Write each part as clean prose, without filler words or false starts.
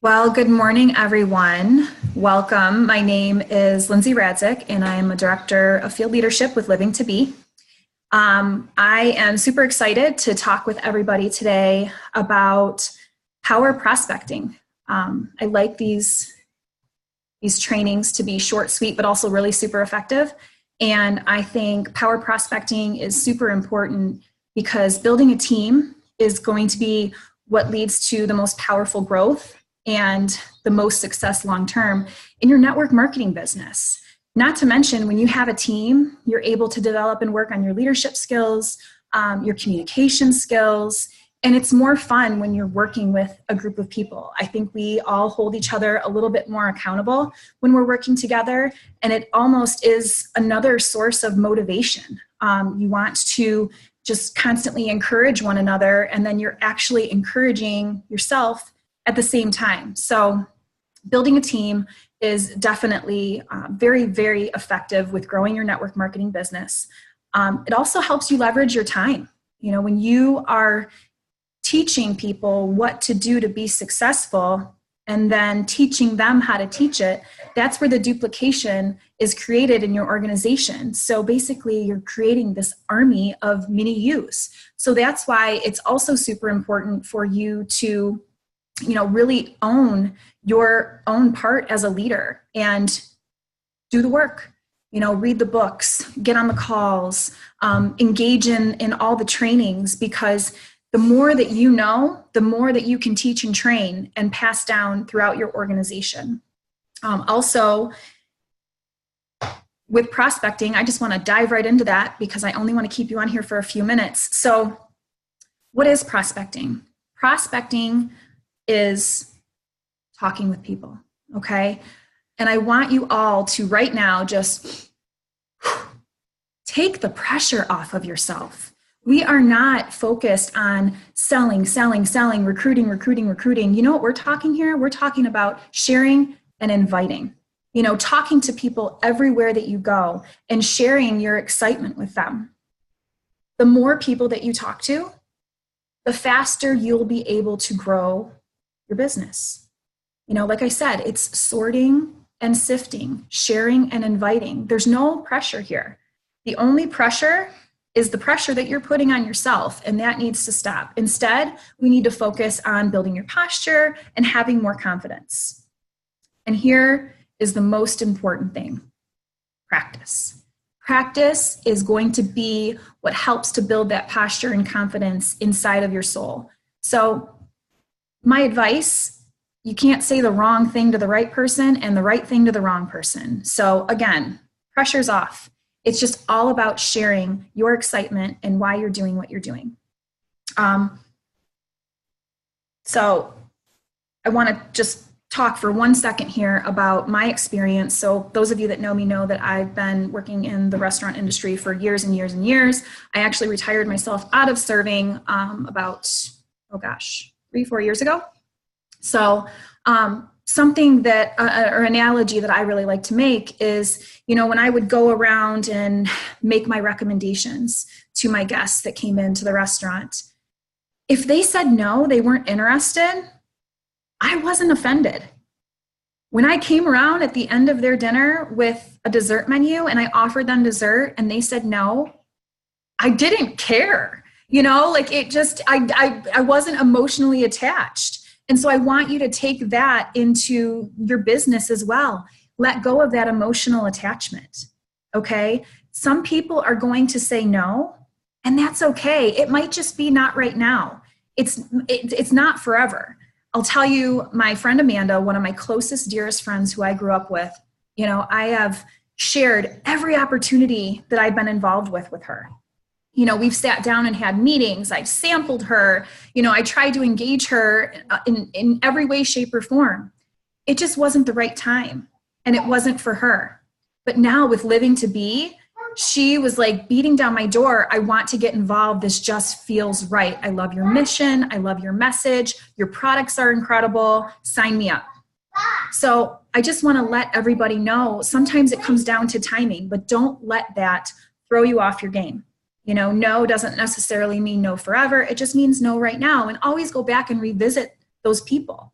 Well, good morning, everyone. Welcome. My name is Lindsay Radzik, and I am a Director of Field Leadership with Living to Be. I am super excited to talk with everybody today about power prospecting. I like these trainings to be short, sweet, but also really super effective. And I think power prospecting is super important because building a team is going to be what leads to the most powerful growth and the most success long-term in your network marketing business. Not to mention, when you have a team, you're able to develop and work on your leadership skills, your communication skills, and it's more fun when you're working with a group of people. I think we all hold each other a little bit more accountable when we're working together, and it almost is another source of motivation. You want to just constantly encourage one another, and then you're actually encouraging yourself at the same time. So building a team is definitely very, very effective with growing your network marketing business. It also helps you leverage your time. You know, when you are teaching people what to do to be successful and then teaching them how to teach it, that's where the duplication is created in your organization. So basically you're creating this army of mini yous. So that's why it's also super important for you to really own your own part as a leader and do the work. Read the books, get on the calls, engage in all the trainings, because the more that you know, the more that you can teach and train and pass down throughout your organization. Also, with prospecting, I just want to dive right into that because I only want to keep you on here for a few minutes. So what is prospecting? Prospecting is talking with people, okay? And I want you all to right now just take the pressure off of yourself. We are not focused on selling, recruiting. You know what we're talking here? We're talking about sharing and inviting, talking to people everywhere that you go and sharing your excitement with them. The more people that you talk to, the faster you'll be able to grow your business. Like I said, it's sorting and sifting, sharing and inviting. There's no pressure here. The only pressure is the pressure that you're putting on yourself, and that needs to stop. Instead, we need to focus on building your posture and having more confidence. And here is the most important thing: practice. Practice is going to be what helps to build that posture and confidence inside of your soul. So my advice: you can't say the wrong thing to the right person and the right thing to the wrong person. So again, pressure's off. It's just all about sharing your excitement and why you're doing what you're doing. So I want to just talk for 1 second here about my experience. So those of you that know me know that I've been working in the restaurant industry for years and years and years. I actually retired myself out of serving about, 3-4 years ago. So something that, or analogy that I really like to make is, when I would go around and make my recommendations to my guests that came into the restaurant, if they said no, they weren't interested, I wasn't offended. When I came around at the end of their dinner with a dessert menu and I offered them dessert and they said no, I didn't care. I wasn't emotionally attached. And so I want you to take that into your business as well. Let go of that emotional attachment, okay? Some people are going to say no, and that's okay. It might just be not right now. It's not forever. I'll tell you, my friend Amanda, one of my closest, dearest friends who I grew up with, I have shared every opportunity that I've been involved with her. We've sat down and had meetings. I've sampled her. I tried to engage her in every way, shape, or form. It just wasn't the right time, and it wasn't for her. But now with Living to Be, she was like beating down my door. I want to get involved. This just feels right. I love your mission. I love your message. Your products are incredible. Sign me up. So I just want to let everybody know, sometimes it comes down to timing, but don't let that throw you off your game. No doesn't necessarily mean no forever. It just means no right now. And always go back and revisit those people.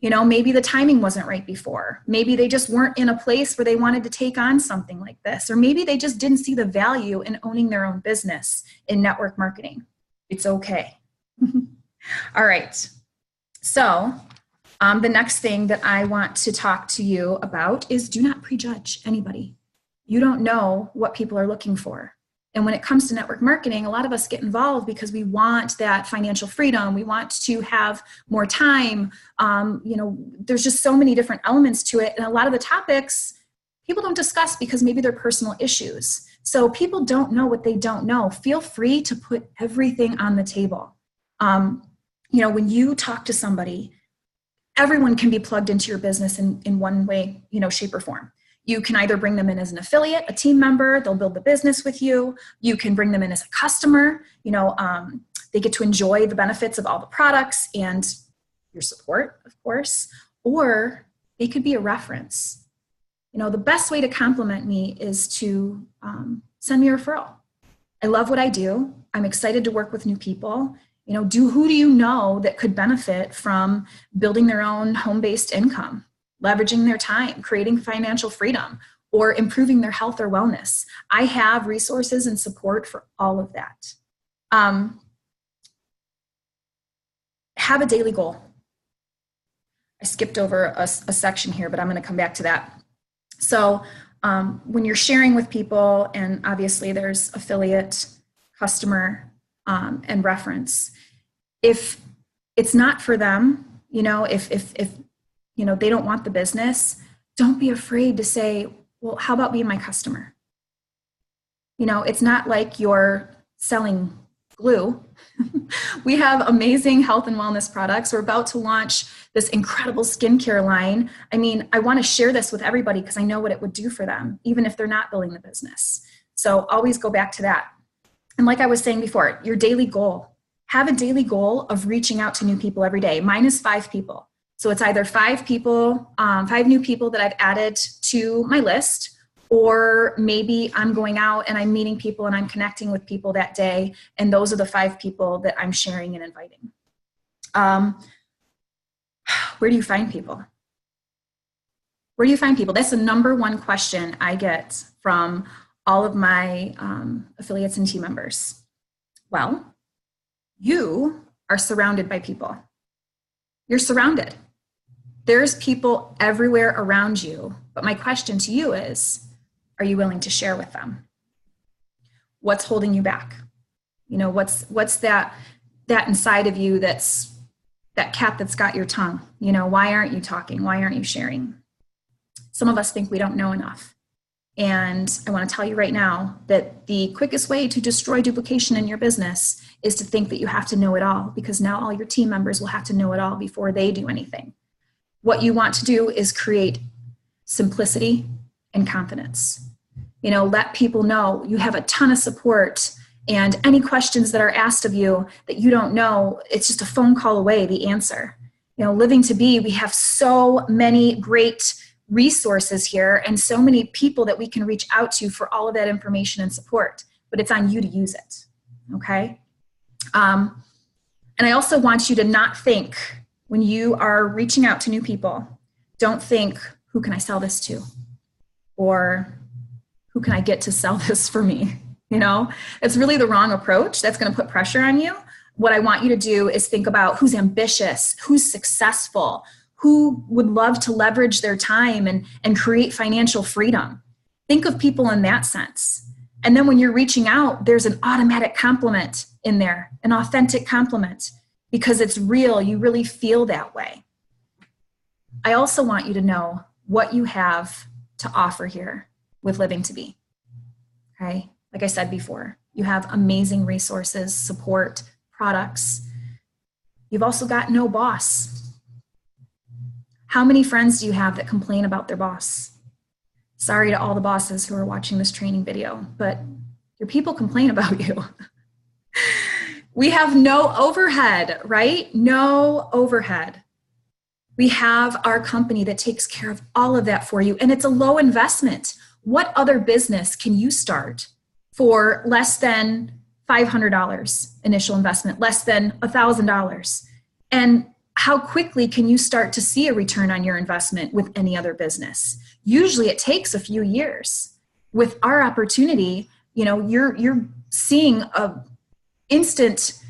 Maybe the timing wasn't right before. Maybe they just weren't in a place where they wanted to take on something like this. Or maybe they just didn't see the value in owning their own business in network marketing. It's okay. All right. So the next thing that I want to talk to you about is do not prejudge anybody. You don't know what people are looking for. And when it comes to network marketing, a lot of us get involved because we want that financial freedom. We want to have more time. There's just so many different elements to it. And a lot of the topics people don't discuss because maybe they're personal issues. So people don't know what they don't know. Feel free to put everything on the table. When you talk to somebody, everyone can be plugged into your business in one way, shape or form. You can either bring them in as an affiliate, a team member, they'll build the business with you. You can bring them in as a customer, they get to enjoy the benefits of all the products and your support, of course, or they could be a reference. The best way to compliment me is to send me a referral. I love what I do. I'm excited to work with new people. Who do you know that could benefit from building their own home-based income, leveraging their time, creating financial freedom, or improving their health or wellness? I have resources and support for all of that. Have a daily goal. I skipped over a section here, but I'm going to come back to that. So when you're sharing with people, and obviously there's affiliate, customer, and reference, if it's not for them, if they don't want the business, don't be afraid to say, well, how about being my customer? It's not like you're selling glue. We have amazing health and wellness products. We're about to launch this incredible skincare line. I want to share this with everybody because I know what it would do for them, even if they're not building the business. So always go back to that. And like I was saying before, your daily goal. Have a daily goal of reaching out to new people every day. Mine is 5 people. So it's either 5 people, 5 new people that I've added to my list, or maybe I'm going out and I'm meeting people and I'm connecting with people that day. And those are the 5 people that I'm sharing and inviting. Where do you find people? Where do you find people? That's the number one question I get from all of my affiliates and team members. Well, you are surrounded by people. You're surrounded. There's people everywhere around you. But my question to you is, are you willing to share with them? What's holding you back? What's that inside of you that's that cat that's got your tongue? Why aren't you talking? Why aren't you sharing? Some of us think we don't know enough. And I want to tell you right now that the quickest way to destroy duplication in your business is to think that you have to know it all, because now all your team members will have to know it all before they do anything. What you want to do is create simplicity and confidence. Let people know you have a ton of support, and any questions that are asked of you that you don't know, it's just a phone call away, the answer. Living to Be, we have so many great resources here and so many people that we can reach out to for all of that information and support, but it's on you to use it. Okay. And I also want you to not think, when you are reaching out to new people, don't think, who can I sell this to? Or who can I get to sell this for me? It's really the wrong approach. That's going to put pressure on you. What I want you to do is think about who's ambitious, who's successful, who would love to leverage their time and create financial freedom. Think of people in that sense. And then when you're reaching out, there's an automatic compliment in there, an authentic compliment, because it's real. You really feel that way. I also want you to know what you have to offer here with Living to Be. Okay? Like I said before, you have amazing resources, support, products. You've also got no boss. How many friends do you have that complain about their boss? Sorry to all the bosses who are watching this training video, but your people complain about you. We have no overhead, right? No overhead. We have our company that takes care of all of that for you, and it's a low investment. What other business can you start for less than $500 initial investment, less than $1,000? And how quickly can you start to see a return on your investment with any other business? Usually it takes a few years. With our opportunity, you're seeing a instant,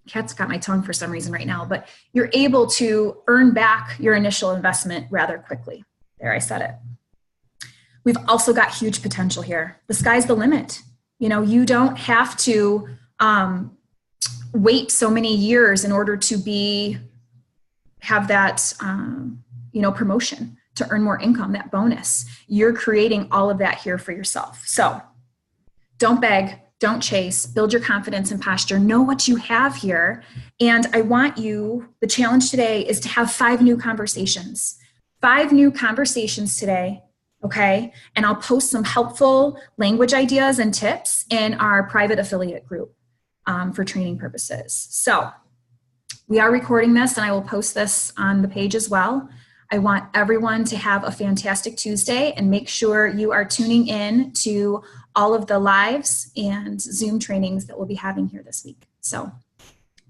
cat's got my tongue for some reason right now, but you're able to earn back your initial investment rather quickly. There, I said it. We've also got huge potential here. The sky's the limit. You don't have to wait so many years in order to have that, promotion, to earn more income, that bonus. You're creating all of that here for yourself. So don't beg, don't chase, build your confidence and posture, know what you have here. And I want you, the challenge today is to have 5 new conversations. 5 new conversations today, okay? And I'll post some helpful language ideas and tips in our private affiliate group for training purposes. So we are recording this and I will post this on the page as well. I want everyone to have a fantastic Tuesday, and make sure you are tuning in to all of the lives and Zoom trainings that we'll be having here this week. So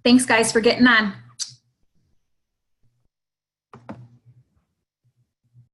thanks guys for getting on.